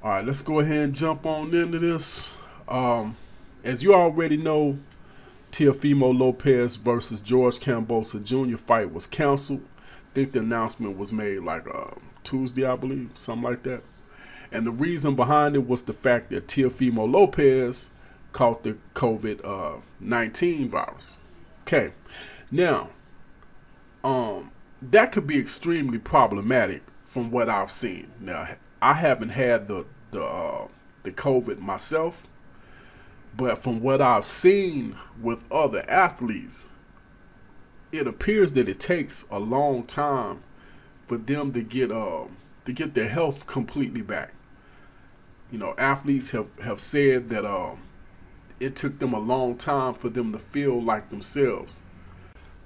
All right, let's go ahead and jump on into this. As you already know, Teofimo Lopez versus George Kambosos Jr. fight was canceled. I think the announcement was made like Tuesday, I believe, something like that. And the reason behind it was the fact that Teofimo Lopez caught the COVID-19 virus. Okay, now, that could be extremely problematic from what I've seen. Now, I haven't had the COVID myself, but from what I've seen with other athletes, it appears that it takes a long time for them to get their health completely back. You know, athletes have said that it took them a long time for them to feel like themselves.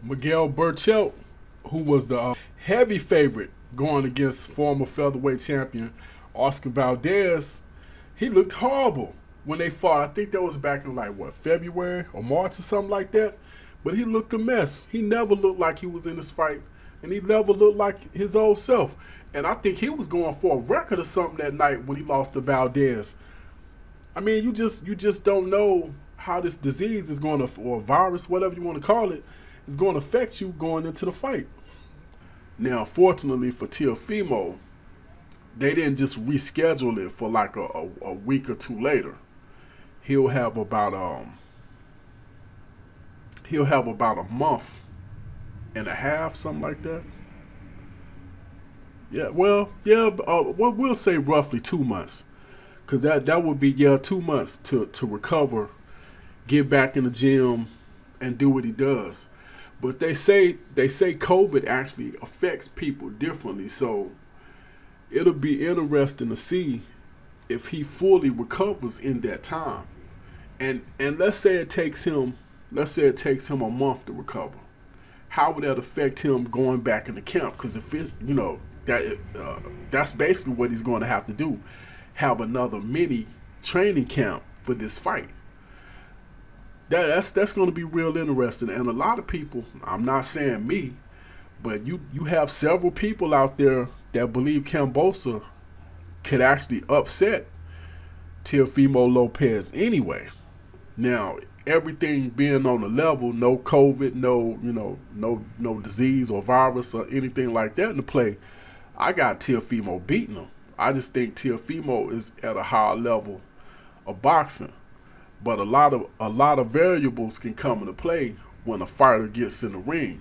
Miguel Berchelt, who was the heavy favorite going against former featherweight champion Oscar Valdez, he looked horrible when they fought. I think that was back in like what, February or March or something like that. But he looked a mess. He never looked like he was in this fight, and he never looked like his old self. And I think he was going for a record or something that night when he lost to Valdez. I mean, you just don't know how this disease is going to, or virus, whatever you want to call it, is going to affect you going into the fight. Now, fortunately for Teofimo, they didn't just reschedule it for like a week or two later. He'll have about a month and a half, something like that. Yeah, we'll say roughly 2 months, because that would be 2 months to recover, get back in the gym, and do what he does. But they say COVID actually affects people differently, so it'll be interesting to see if he fully recovers in that time. And let's say it takes him a month to recover. How would that affect him going back into camp? Because if it, that's basically what he's going to have to do, have another mini training camp for this fight. That's going to be real interesting. And a lot of people, I'm not saying me, but you have several people out there that believe Kambosos could actually upset Teofimo Lopez anyway. Now, everything being on the level, no COVID, no disease or virus or anything like that in the play, I got Teofimo beating him. I just think Teofimo is at a higher level of boxing. But a lot of variables can come into play when a fighter gets in the ring.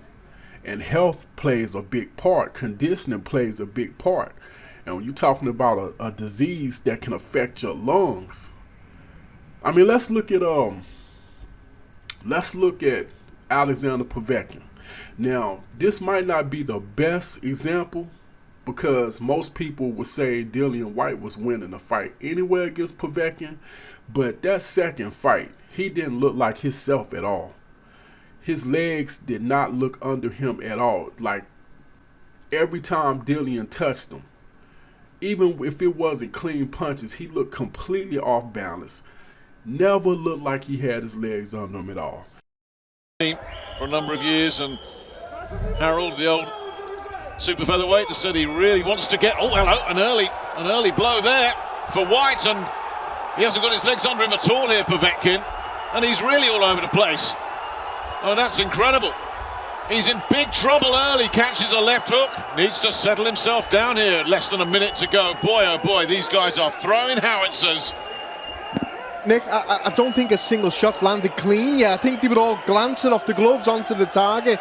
And health plays a big part. Conditioning plays a big part. And when you're talking about a disease that can affect your lungs, I mean, let's look at Alexander Povetkin. Now, this might not be the best example, because most people would say Dillian Whyte was winning the fight anyway against Povetkin. But that second fight, he didn't look like himself at all. His legs did not look under him at all. Like, every time Dillian touched him, even if it wasn't clean punches, he looked completely off balance. Never looked like he had his legs under him at all. For a number of years, and Harold, the old super featherweight, has said he really wants to get, an early blow there for Whyte, and he hasn't got his legs under him at all here, Povetkin, and he's really all over the place. Oh, that's incredible. He's in big trouble early, catches a left hook, needs to settle himself down here, less than a minute to go. Boy, oh boy, these guys are throwing howitzers. Nick, I don't think a single shot landed clean yet. I think they were all glancing off the gloves onto the target.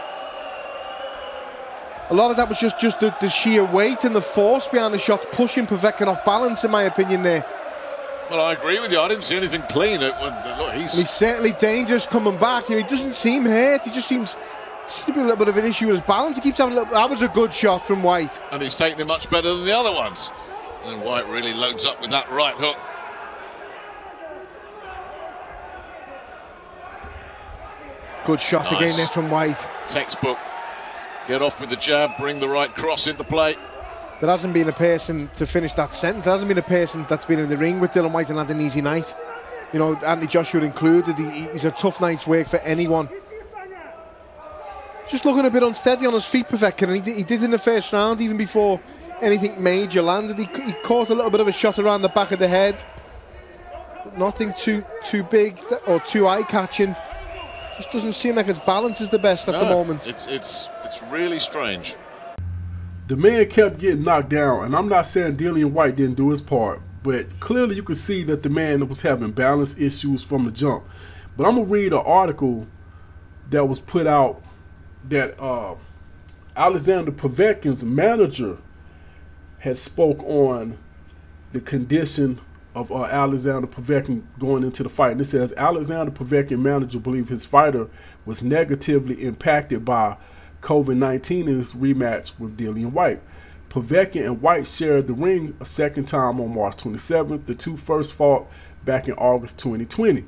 A lot of that was just the sheer weight and the force behind the shots, pushing Povetkin off balance, in my opinion, there. Well, I agree with you. I didn't see anything clean. Look, he's certainly dangerous coming back. He doesn't seem hurt. He just seems to be a little bit of an issue with his balance. He keeps having that was a good shot from Whyte. And he's taking it much better than the other ones. And Whyte really loads up with that right hook. Good shot Nice. again there from Whyte. Textbook. Get off with the jab, bring the right cross into play. There hasn't been a person, to finish that sentence, there hasn't been a person that's been in the ring with Dillian Whyte and had an easy night. You know, Anthony Joshua included. He's a tough night's work for anyone. Just looking a bit unsteady on his feet, Povetkin, and he did in the first round, even before anything major landed. He caught a little bit of a shot around the back of the head, but nothing too big or too eye-catching. Just doesn't seem like his balance is the best at the moment. It's really strange. The man kept getting knocked down, and I'm not saying Dillian White didn't do his part, but clearly you could see that the man was having balance issues from the jump. But I'm going to read an article that was put out that Alexander Povetkin's manager had spoke on the condition of Alexander Povetkin going into the fight. And it says, Alexander Povetkin manager believed his fighter was negatively impacted by COVID-19 in his rematch with Dillian White. Povetkin and White shared the ring a second time on March 27th. The two first fought back in August 2020.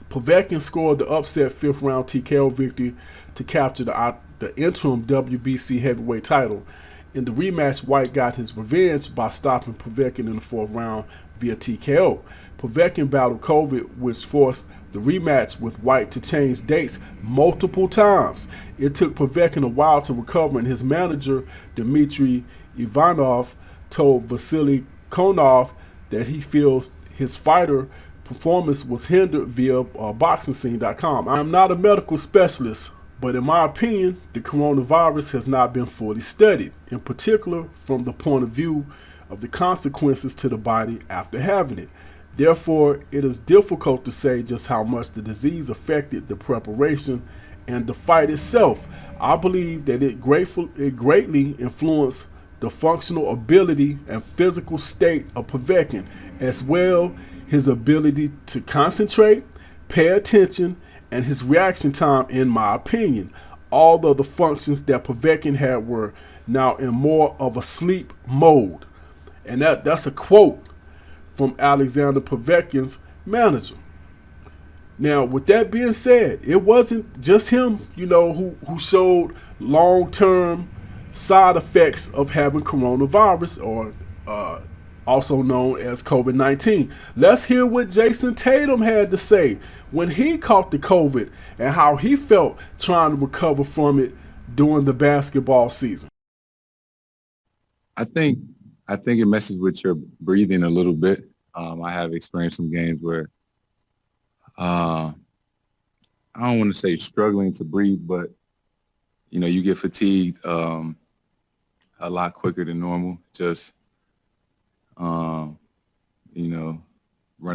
Povetkin scored the upset fifth round TKO victory to capture the interim WBC heavyweight title. In the rematch, White got his revenge by stopping Povetkin in the fourth round via TKO. Povetkin battled COVID, which forced the rematch with White to change dates multiple times. It took Povetkin a while to recover, and his manager, Dmitry Ivanov, told Vasily Konov that he feels his fighter performance was hindered via BoxingScene.com. I'm not a medical specialist, but in my opinion, the coronavirus has not been fully studied, in particular from the point of view of the consequences to the body after having it. Therefore, it is difficult to say just how much the disease affected the preparation and the fight itself. I believe that it greatly influenced the functional ability and physical state of Povetkin, as well his ability to concentrate, pay attention, and his reaction time, in my opinion. All of the functions that Povetkin had were now in more of a sleep mode. And that's a quote from Alexander Povetkin's manager. Now, with that being said, it wasn't just him, who showed long-term side effects of having coronavirus, or also known as COVID-19. Let's hear what Jason Tatum had to say when he caught the COVID and how he felt trying to recover from it during the basketball season. I think it messes with your breathing a little bit. I have experienced some games where I don't want to say struggling to breathe, but you get fatigued a lot quicker than normal. Just running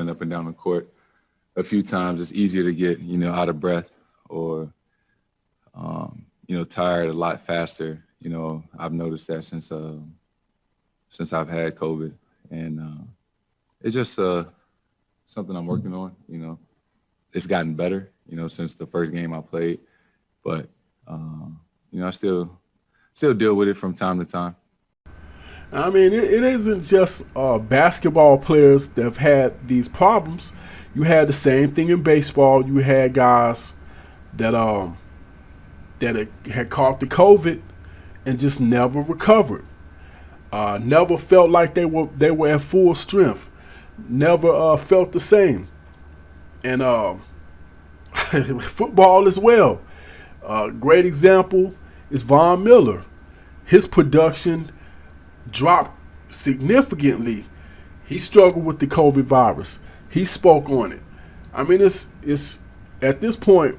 up and down the court a few times, it's easier to get out of breath or tired a lot faster. I've noticed that since I've had COVID, and it's just something I'm working on. It's gotten better, since the first game I played, but I still deal with it from time to time. I mean, it isn't just basketball players that have had these problems. You had the same thing in baseball. You had guys that had caught the COVID and just never recovered. Never felt like they were at full strength. Never felt the same. And football as well. Great example is Von Miller. His production dropped significantly. He struggled with the COVID virus. He spoke on it. I mean, it's at this point,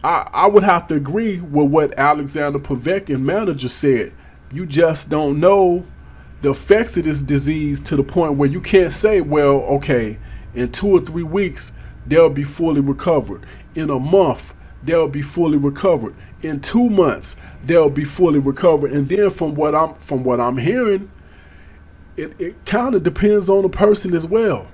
I would have to agree with what Alexander Povetkin, manager, said. You just don't know the effects of this disease to the point where you can't say, well, okay, in 2 or 3 weeks, they'll be fully recovered. In a month, they'll be fully recovered. In 2 months, they'll be fully recovered. And then from what I'm hearing, it kind of depends on the person as well.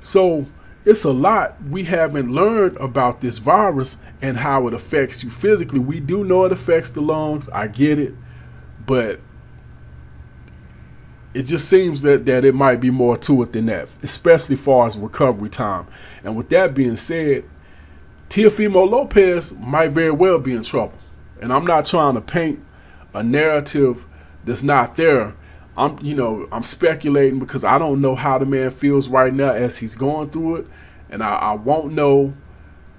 So it's a lot we haven't learned about this virus and how it affects you physically. We do know it affects the lungs. I get it. But it just seems that it might be more to it than that, especially as far as recovery time. And with that being said, Teofimo Lopez might very well be in trouble. And I'm not trying to paint a narrative that's not there. I'm speculating because I don't know how the man feels right now as he's going through it, and I won't know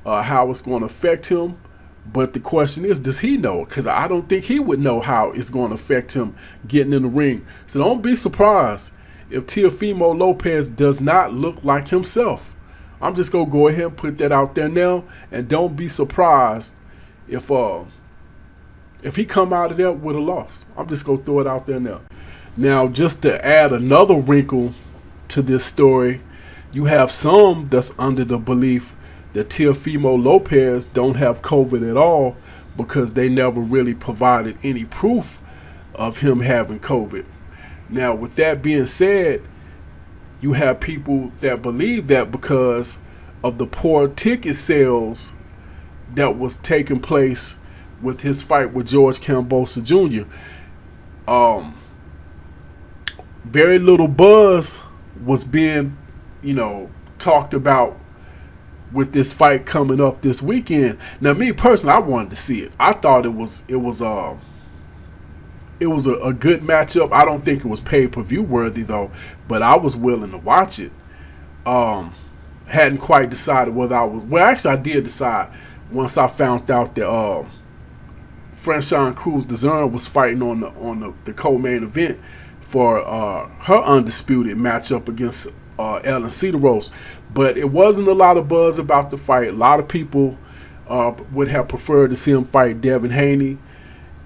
how it's going to affect him. But the question is, does he know? Because I don't think he would know how it's going to affect him getting in the ring. So don't be surprised if Teofimo Lopez does not look like himself. I'm just going to go ahead and put that out there now. And don't be surprised if he come out of there with a loss. I'm just going to throw it out there now. Now, just to add another wrinkle to this story, you have some that's under the belief that Teofimo Lopez don't have COVID at all because they never really provided any proof of him having COVID. Now, with that being said, you have people that believe that because of the poor ticket sales that was taking place with his fight with George Kambosos Jr. Very little buzz was being, talked about with this fight coming up this weekend. Now, me personally, I wanted to see it. I thought it was a good matchup. I don't think it was pay-per-view worthy though, but I was willing to watch it. Hadn't quite decided whether I was. Well, actually, I did decide once I found out that Franchon Cruz-Dezurn was fighting on the co-main event for her undisputed matchup against Ellen Cedros. But it wasn't a lot of buzz about the fight. A lot of people would have preferred to see him fight Devin Haney.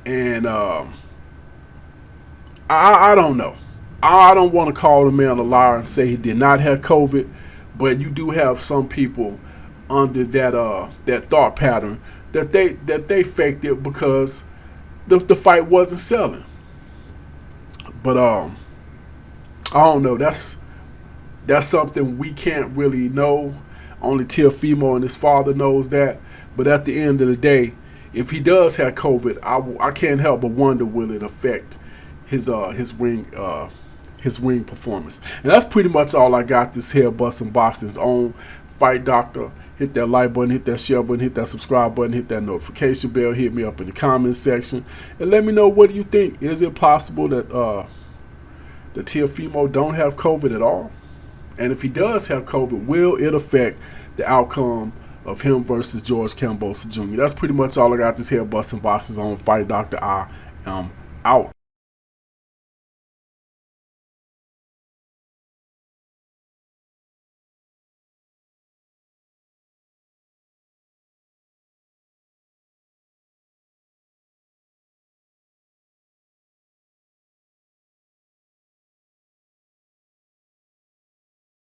And I don't know. I don't want to call the man a liar and say he did not have COVID. But you do have some people under that thought pattern that they faked it because the fight wasn't selling. But I don't know. That's something we can't really know. Only Teofimo and his father knows that. But at the end of the day, if he does have COVID, I can't help but wonder, will it affect his ring performance? And that's pretty much all I got this here Bustin' Boxing's own Fight Doctor. Hit that like button, hit that share button, hit that subscribe button, hit that notification bell, hit me up in the comments section, and let me know, what do you think? Is it possible that the Teofimo don't have COVID at all? And if he does have COVID, will it affect the outcome of him versus George Kambosos Jr.? That's pretty much all I got this here Bustin' Boxing's own Fight Doctor. I am out.